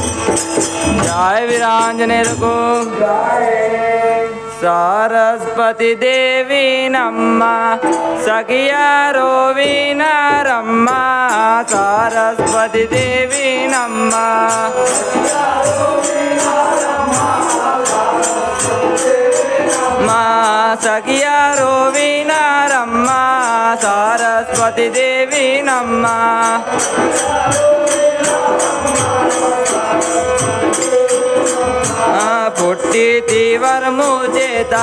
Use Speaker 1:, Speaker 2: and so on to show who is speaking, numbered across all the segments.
Speaker 1: जय वीरांजनेयको सरस्वती देवी नम्मा सखियारो वीणारम्मा सरस्वती देवी नम्मा सखियारो वीणारम्मा सरस्वती देवी नम्मा పుట్టితి వరము చేత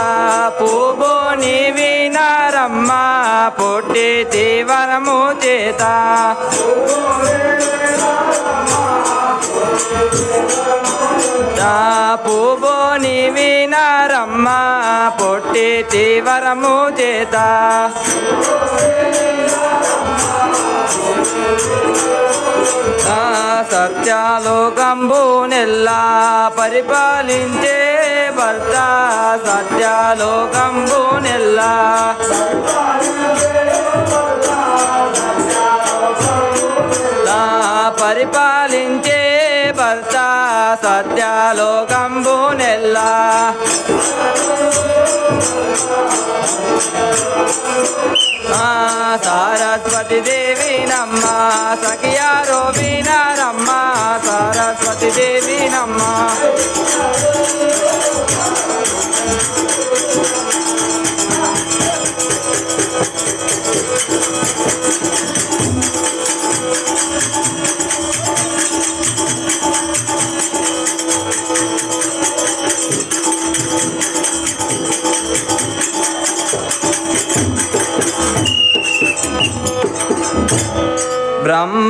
Speaker 1: పూబోని వినారమ్మ పుట్టితి వరము చేత పూబోని వినారమ్మ పుట్టితి వరము చేత సత్యాలోకంబునెల్లా పరిపాలించే భర్త సత్యాలోకంబునెల్లా పరిపాలించే భర్త సత్యాలోకంబునెల్లా सरस्वती देवी नम्मा सखियारो वीणारम्मा सरस्वती देवी नम्मा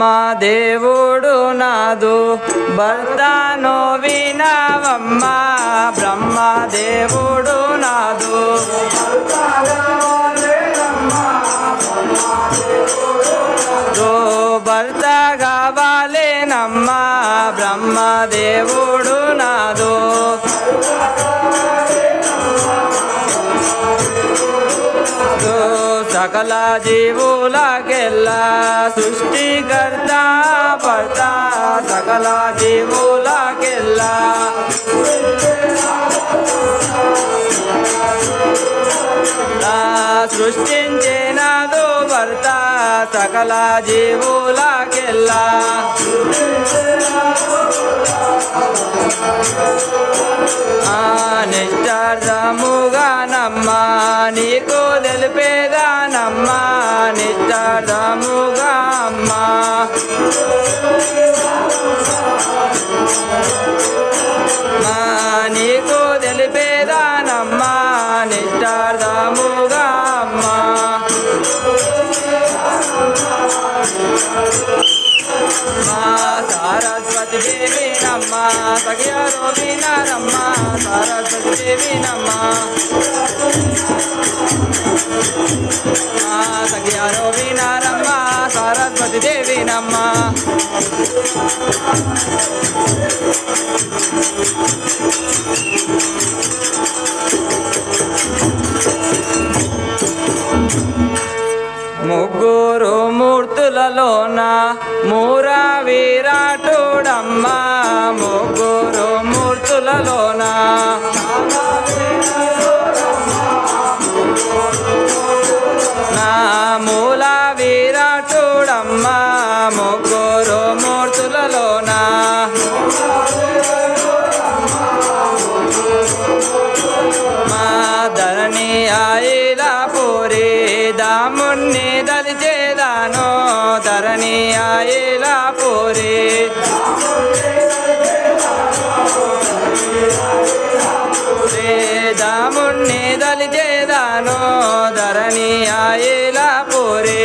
Speaker 1: బ్రహ్మదేవుడు నాదు భర్తను వినవమ్మ బ్రహ్మదేవుడు నాదు భర్త కావాలేనమ్మ బ్రహ్మదేవుడు నాదు सकल जीवुलकेल्ला सृष्टिकर्ता भर्ता सकल जीवुलकेल्ला सृष्टिंचिनादु भर्ता सकल जीवुलकेल्ला निष्ठार्थमुगा नम्मा नीकु तेलिपेदानम्मा निष्ठार्थमुगा अम्मा नीकु तेलिपेदानम्मा निष्ठार्थमुगा अम्मा सरस्वती देवी नम्मा सखियारो वीणारम्मा सरस्वती देवी नम्मा सखियारो वीणारम्मा सरस्वती देवी नम्मा ముగ్గురు మూర్తులలోన మూర విరాటుడమ్మ ముగ్గురు మూర్తులలోన నా మూల విరాటుడమ్మ ముగ్గురు మూర్తులలోన మా ధరణి ఆయిలా పూరి దాముణ్ణి దలిచేదాను ధరణి ఆయిలా పూరి దాముణ్ణి దలిచేదాను ధరణి ఆయిలా పూరి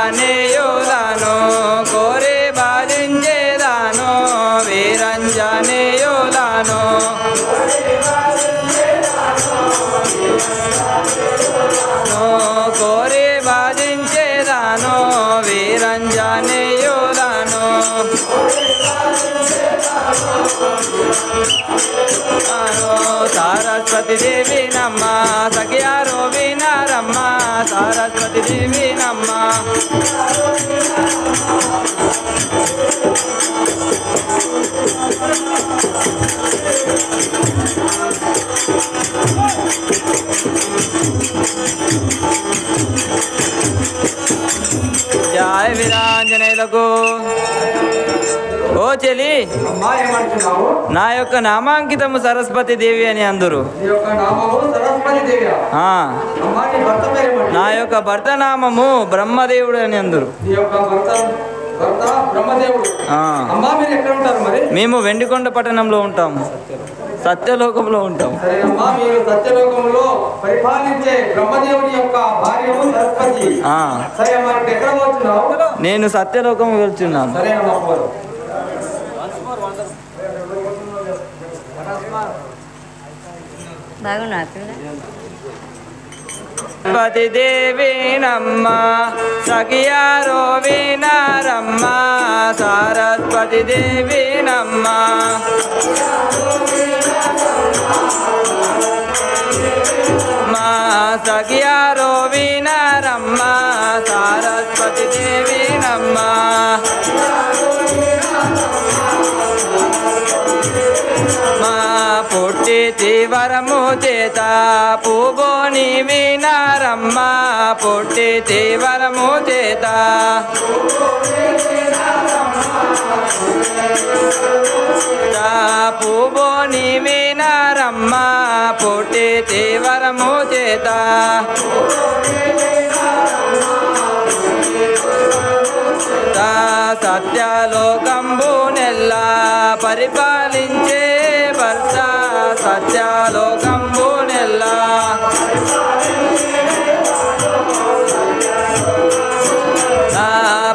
Speaker 1: వీరంజనేయులను కోరి బాధించేదాను వీరంజనేయులను సరస్వతి దేవి నమ్మ సఖియారో వినారమ్మ సరస్వతి దేవి నమ్మ జయ వీరాంజనేయులకు. ఓ చెలి, నా యొక్క నామాంకితము సరస్వతి దేవి అని అందరు. నా యొక్క భర్త నామము బ్రహ్మదేవుడు అని అందరు. మేము వెండికొండ పట్టణంలో ఉంటాము, సత్యలోకంలో ఉంటాము.
Speaker 2: సత్యలోకంలో పరిపాలించే బ్రహ్మదేవుడి యొక్క భార్యము సరస్వతి.
Speaker 1: నేను సత్యలోకం వెళ్తున్నాను. సరస్వతి దేవి నమ్మ సఖియారో వినారమ్మ సరస్వతి దేవి నమ్మ మా సఖియారో వినారమ్మ సరస్వతి దేవి నమ్మ మా పుట్టి వరము చేత పూబోని వినారమ్మ పుట్టి వరము చేత పూబోని వినారమ్మ పుట్టి వరము చేత సత్యలోకంబు నెల్ల పరిపాలించే భర్త సత్యలోకంబు నెల్ల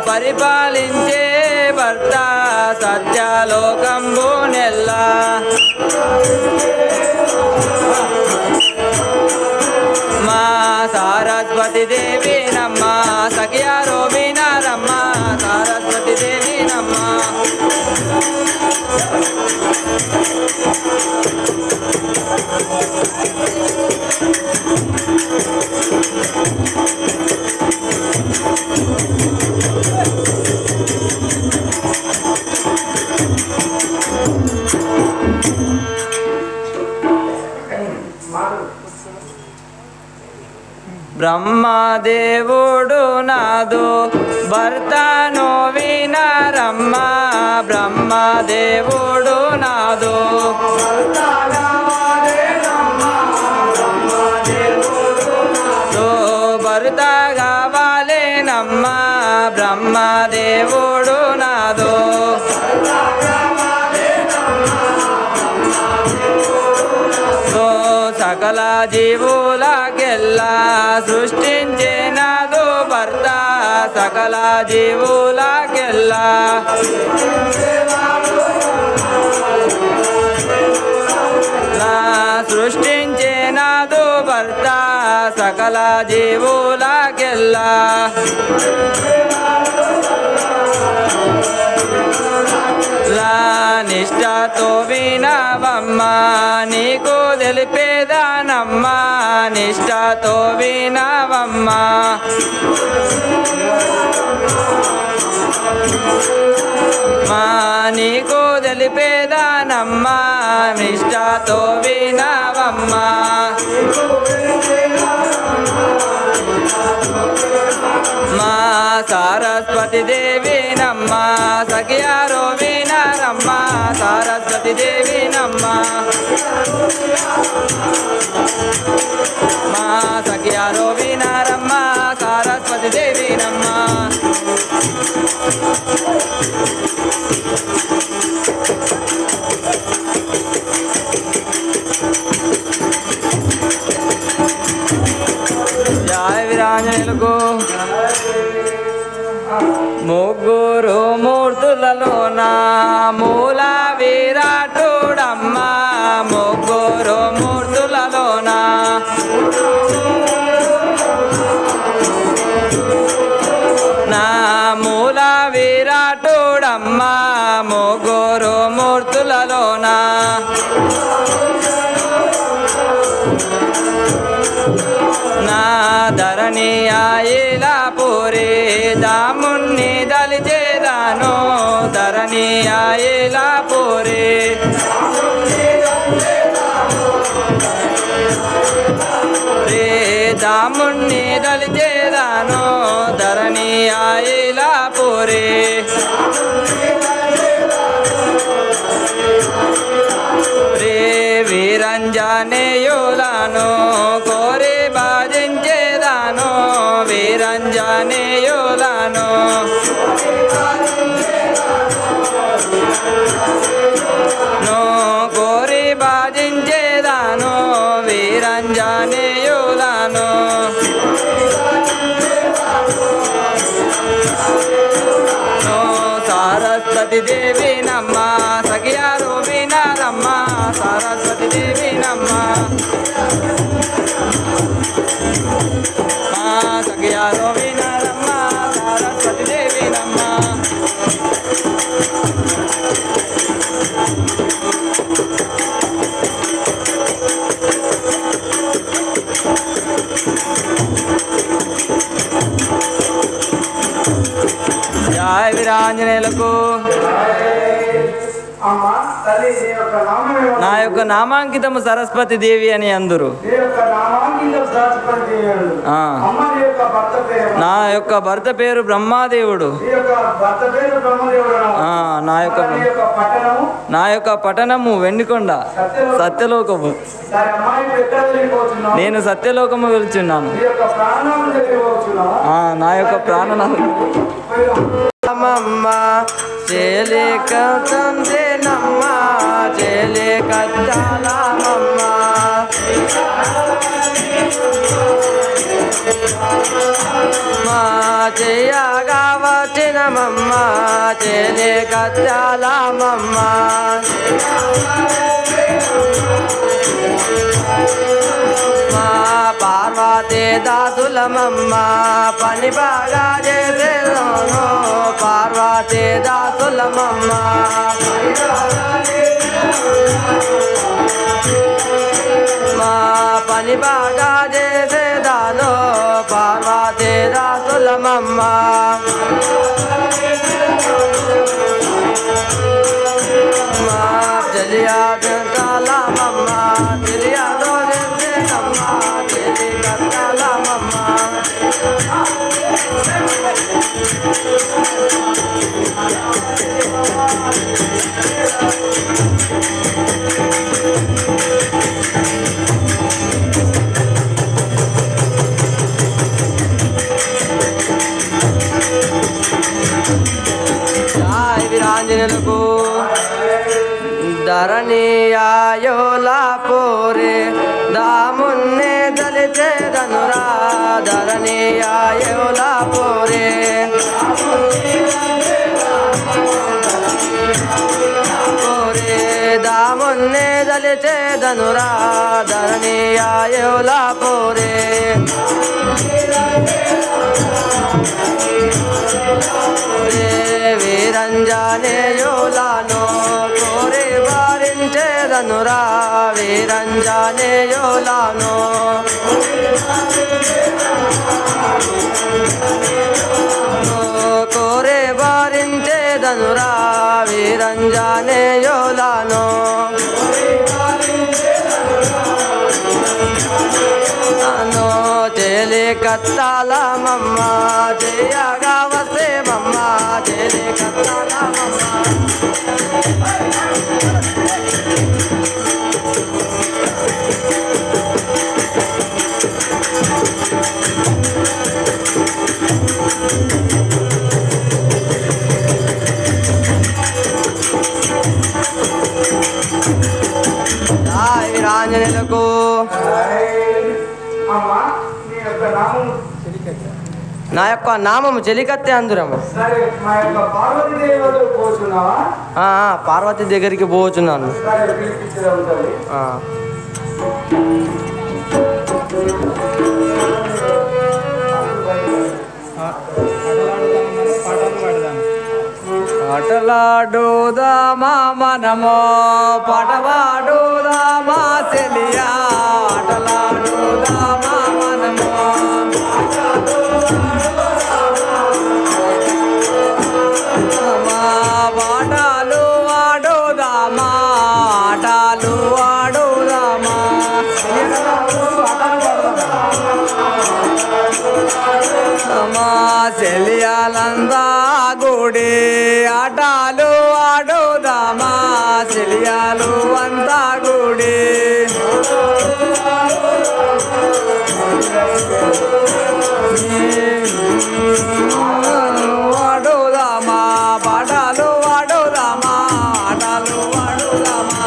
Speaker 1: పరిపాలించే భర్త సత్యలోకంబు నెల్ల మా సరస్వతి దేవి నమ్మ సఖియారో వినారమ్మ సరస్వతి దేవి నమ్మ బ్రహ్మదేవుడు నాదు భర్తను వినారమ్మ బ్రహ్మదేవుడు నాదు భర్త కావాలేనమ్మ బ్రహ్మదేవుడు నాదు సకల జీవులకెల్లా సృష్టించినదు భర్త సకల జీవులకెల్లా సృష్టించినదు భర్త సకల జీవులకెల్లా నిష్ఠతో వినవమ్మ నీకు తెలిపేదానమ్మ నిష్ఠతో వినవమ్మ మా నీకు తెలిపేదానమ్మ నిష్ఠతో వినవమ్మ మా సరస్వతి దేవి నమ్మ సఖియారో వినారమ్మ సరస్వతి దేవి నమ్మ మా సఖియారో వినారమ్మ సరస్వతి దేవి నమ్మ జయ వీరాంజనేయులకు. ముగ్గురు మూర్తులలోన మూల విరాటుడమ్మ ముగ్గురు మూర్తులలోన నా మూల విరాటుడమ్మ ముగ్గురు మూర్తులలోన ధరణి ఆయిలాపురి దాముణ్ణి దలిచేదాను ధరణి ఆయిలాపురి దాముణ్ణి దలిచేదాను ధరణి ఆయిలాపురి వీరంజనేయులను కోరి భజించేదాను వీరంజనేయులను కోరి భజించేదాను వీరంజనేయులను సరస్వతి దేవి నమ్మ సఖియారు వినారమ్మ సరస్వతి దేవి నమ్మ సఖియారు వినారమ్మ సరస్వతి దేవి నమ్మ జయ వీరాంజనేయులకు నా యొక్క నామాంకితము సరస్వతి దేవి అని అందరు నా యొక్క భర్త పేరు బ్రహ్మాదేవుడు నా యొక్క పట్టణము వెండికొండ సత్యలోకము నేను సత్యలోకము వెళ్తున్నాను నా యొక్క ప్రాణనాథం చెలిక తండ్రి నమ్మ చెలిక చాలమ్మ మా చేయగా వచ్చినమమ్మ చెలిక చాలమ్మ మా పార్వతీ దాసులమమ్మ పని బాగా చేసేదోను పార్వతీ దాసులమమ్మ మా పని బాగా చేసేదాను పార్వతీ దాసులమమ్మ మా చెలియాదు కాలమమ్మ చెలియాదో చేసేదమ్మ చెలి కట్టాలమమ్మ వీరాంజనేయులకు ధరణి ఆయోలాపురి దాముణ్ణి దలిచేదనురా ధరణి ఆయోలాపురి దాముణ్ణి దలిచేదనురా ధరణి ఆయోలాపురి వీరంజనేయులను కోరి వారించేదనురా వీరంజనేయులను కోరి వారించేదనురా వీరంజనేయులను చెలి కత్తాలమమ్మ జయగా వస్తే మమ్మ చెలి కత్తాలమమ్మ జయ వీరాంజనేయులకు నా యొక్క నామము చెలికత్తె అందురమ్మ పార్వతి దగ్గరికి పోతున్నాను ఆటలాడుదామా మనమో పటవాడుదామా చెలియా ఆటలాడుదామా మనమో కూడి ఆటలు ఆడుదామా చెలియాలు అంతా కూడి ఆడుదామా పాటలు ఆడుదామా ఆటలు ఆడుదామా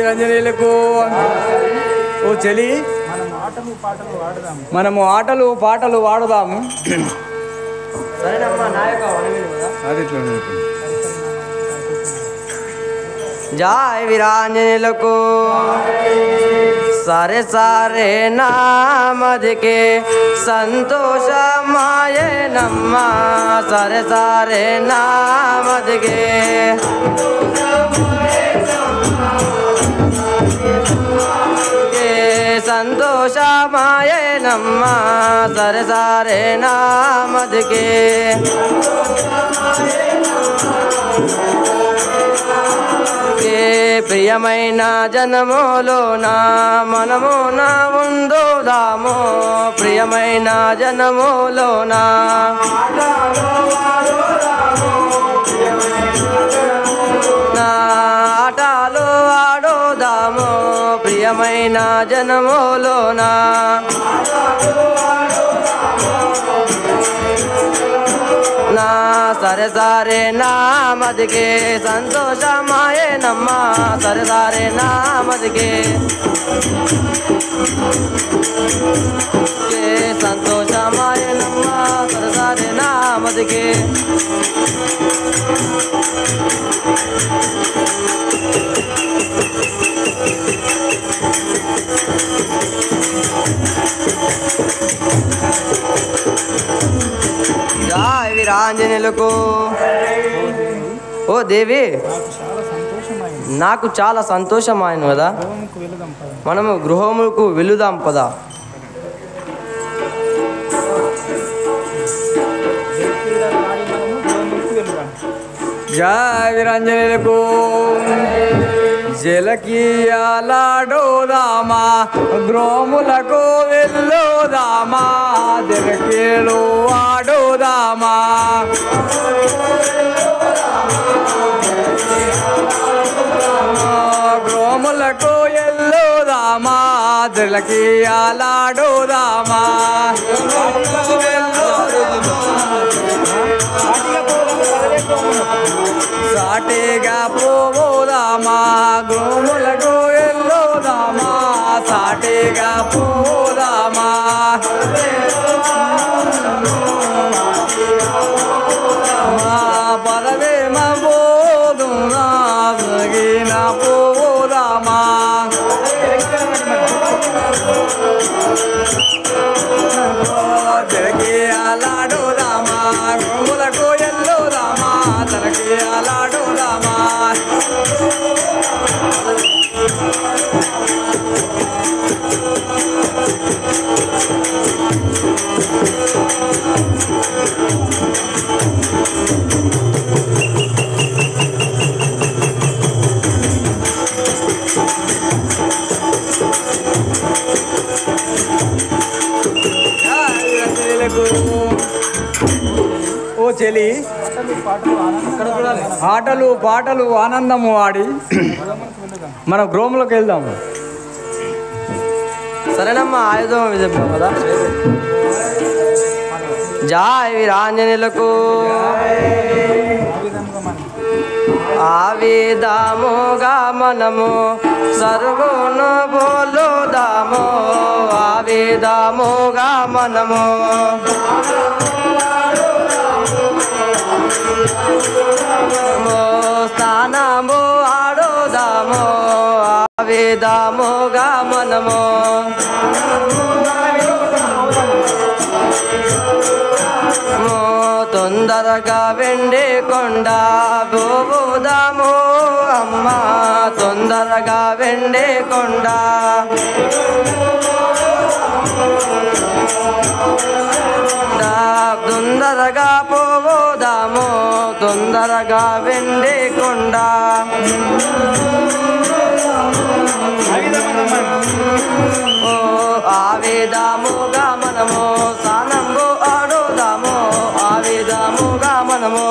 Speaker 1: ఆంజనేయులకు ఓ చెలి మనము ఆటలు పాటలు వాడుదాము.
Speaker 2: సరేనమ్మా నాయక
Speaker 1: అది
Speaker 2: జయ వీరాంజనేయులకు సరే సరే నామదికే సంతోషమాయనమ్మ సరే సరే నామదికే సంతోషమాయనమ్మ సరే సరే నామదికే ప్రియమైన జనములోన మనమున ఉందుదాము ప్రియమైన జనములోన ఆటలు ఆడుదాము ప్రియమైన జనములోన నా సరే సరే నామదికే సంతోషమాయనమ్మ సరే సరే నామదికే సంతోషమాయనమ్మ సరే సరే నామదికే జయ వీరాంజనేయులకు ఓ దేవి నాకు చాలా సంతోషమైన కదా మనము గృహముకు వెళుదాం పదా
Speaker 1: జయ వీరాంజనేయులకు జలకి అలాడోదామా గ్రోములకు వెళ్ళోదామా జలకేలు ఆడోదామా గ్రోములకు ఎల్లోదామా జలకి అలాడోదామా సాటిగా పోదామా గోములకు ఎల్లోదామా సాటిగా పోదామా పదవేమ పోదునా సగిన పోదామా జలకి అలాడోదామా గోములకు ఎల్లోదామా తనకి అలాడోదామా ఓ చెలి ఆటలు పాటలు ఆనందము ఆడి మన గ్రోములకు వెళ్దాము.
Speaker 2: సరేనమ్మా ఆయుధం చెప్పాం కదా జయ వీరాంజనేయులకు ఆ విధముగా మనము సర్వును బోలుదాము ఆ విధముగా మనము స్థానము ఆడుదాము ఆ విధముగా మనము తొందర తొందరగా వెండి కొండ పోదాము అమ్మ తొందరగా వెండి కొండ తొందరగా పోదాము తొందరగా వెండి కొండ ఓ ఆవేదాముగా మనము స్నానంబు ఆడుదాము ఆవేదాముగా మనము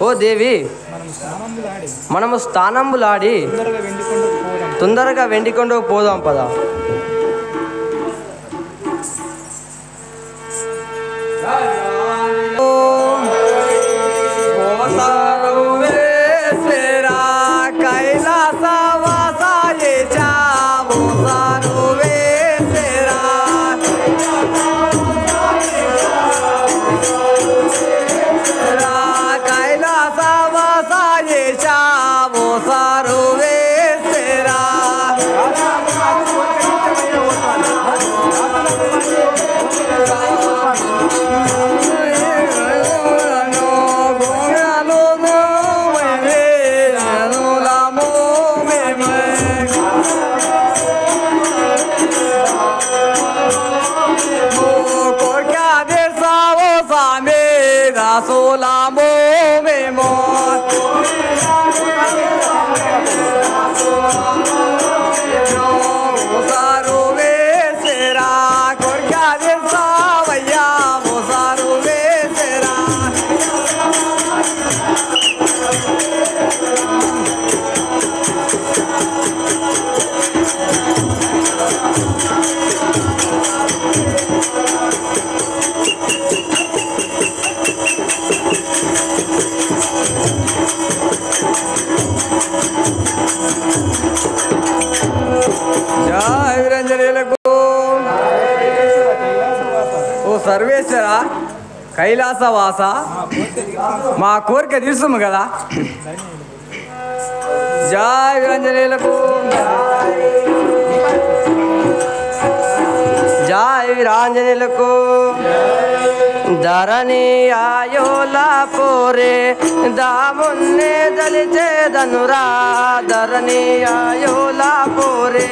Speaker 2: ఓ దేవి మనము స్థానంబులాడి తొందరగా వెండికొండకు పోదాం పద Solamo memo Mosaru vesera Korka desa vaya Mosaru vesera जय विरंजनेलको ओ सर्वेश्वरा कैलासवास మా కోరిక తీర్చుము కదా జై విరంజనేలకు జై విరంజనేలకు ధరణి ఆయోలా పోరే దామున్నే దలిచేదనురా ధరణి ఆయోలా పోరే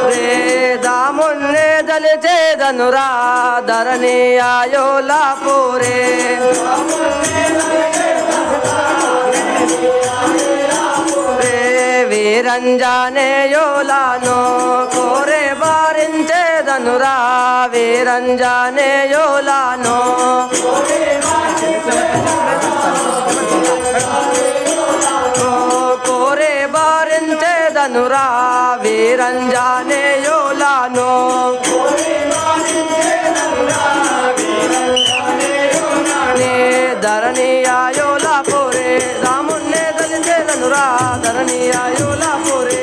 Speaker 2: రే దామున్నే దలిచేదనురా ధరణి ఆయోలా పోరే వీరంజానే యోలానో కోరే బారించేదనురా వీరంజానే యోలానో కోరే బారించేదనురా వీరంజానే యోలానో ధరణి ఆయోలా పోరే రామున్నే దలిచేదనురా ధరణి ఆయోలా పోరే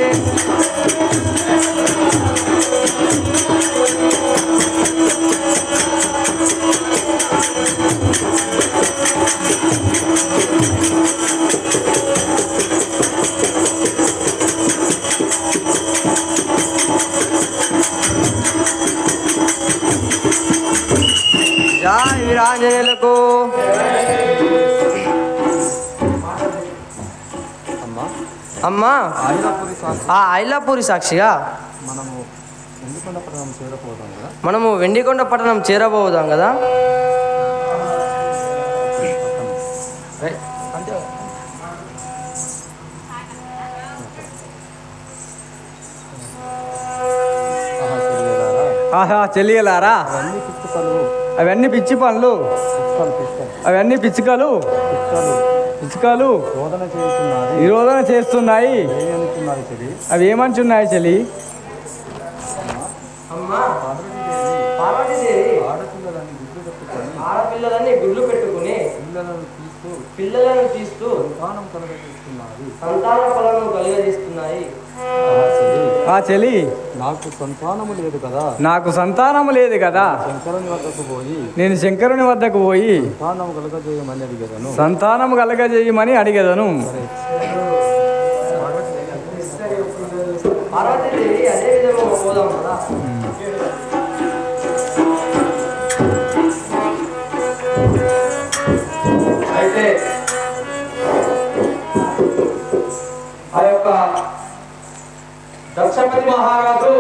Speaker 2: జై వీరాంజనేయులకు అమ్మా ఆ ఐలాపూరి సాక్షిగా మనము వెండికొండ పట్టణం చేరబోదాం కదా ఆహా చెల్లియలారా అవన్నీ పిచ్చి పనులు అవన్నీ పిచ్చుకలు
Speaker 3: పిచ్చుకలు నిరోధన చేస్తున్నాయి. అవి ఏమంటున్నాయి చెలి?
Speaker 2: అమ్మా పార్వతీదేవి ఆడపిల్లలని గుడ్లు పెట్టుకుని పిల్లలను తీస్తూ సంతాన ఫలము కలుగజేస్తున్నాయి.
Speaker 3: ఆ చెలి,
Speaker 4: నాకు సంతానము లేదు కదా,
Speaker 3: నాకు సంతానము లేదు కదా,
Speaker 4: శంకరుని వద్దకు పోయి
Speaker 3: నేను శంకరుని వద్దకు పోయి
Speaker 4: సంతానము కలగజేయమని అడిగేదను.
Speaker 3: సంతానము కలగజేయమని అడిగేదను.
Speaker 2: పార్వతీదేవి అదే విధంగా పోదాం కదా.
Speaker 1: అయితే ఆ యొక్క దక్షపతి మహారాజు